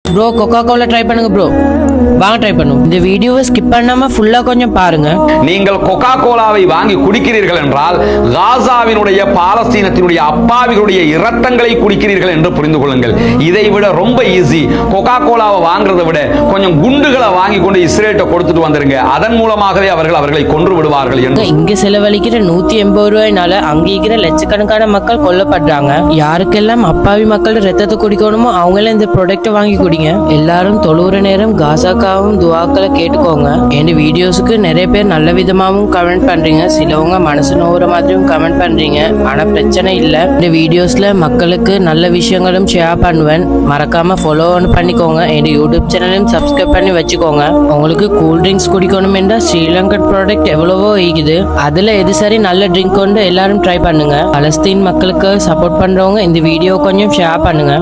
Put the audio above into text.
Bro கொக்கா Cola try பண்ணுங்க bro. வாங்க ட்ரை பண்ணுவோம். இந்த வீடியோவை ஸ்கிப் பண்ணாம ஃபுல்லா கொஞ்சம் பாருங்க. நீங்கள் கொக்கா கோலாவை வாங்கி குடிக்கிறீர்கள் என்றால் காசாவினுடைய பாலஸ்தீனத்தினுடைய அப்பாவிகளுடைய இரத்தங்களை குடிக்கிறீர்கள் என்று புரிந்து கொள்ளுங்கள். இதை விட ரொம்ப ஈஸி. கொக்கா கோலாவை வாங்குறதை விட கொஞ்சம் குண்டுகளை வாங்கி கொண்டு இஸ்ரேல்கிட்ட கொடுத்துட்டு வந்துருங்க. அதன் மூலமாகவே அவர்களை கொன்று விடுவார்கள் என்று. இங்க செலவழிக்கிற 180 ரூபாய்னால அங்க இருக்கிற லட்சக்கணக்கான மக்கள் கொல்லப்படுறாங்க. யாருக்கெல்லாம் அப்பாவி மக்கள் ரத்தத்தை குடிக்கணுமோ அவங்களே இந்த ப்ராடக்ட்டை வாங்கி குடிங்க. எல்லாரும் தொழுற நேரம் காசாக்காவும் துவாக்களை கேட்டுக்கோங்க. என் வீடியோஸுக்கு நிறைய பேர் நல்ல விதமாகவும் கமெண்ட் பண்றீங்க, சிலவங்க மனசு நோவுற மாதிரியும் கமெண்ட் பண்றீங்க. ஆனா பிரச்சனை இல்லை, இந்த வீடியோஸ்ல மக்களுக்கு நல்ல விஷயங்களும் ஷேர் பண்ணுவேன். மறக்காம ஃபாலோ பண்ணிக்கோங்க. என் யூடியூப் சேனலையும் சப்ஸ்கிரைப் பண்ணி வச்சுக்கோங்க. உங்களுக்கு கூல் ட்ரிங்க்ஸ் குடிக்கணும் என்றால் ஸ்ரீலங்கன் ப்ராடக்ட் எவ்வளவோ இருக்குது. அதுல எது சரி நல்ல ட்ரிங்க் கொண்டு எல்லாரும் ட்ரை பண்ணுங்க. பலஸ்தீன் மக்களுக்கு சப்போர்ட் பண்றவங்க இந்த வீடியோ கொஞ்சம் ஷேர் பண்ணுங்க.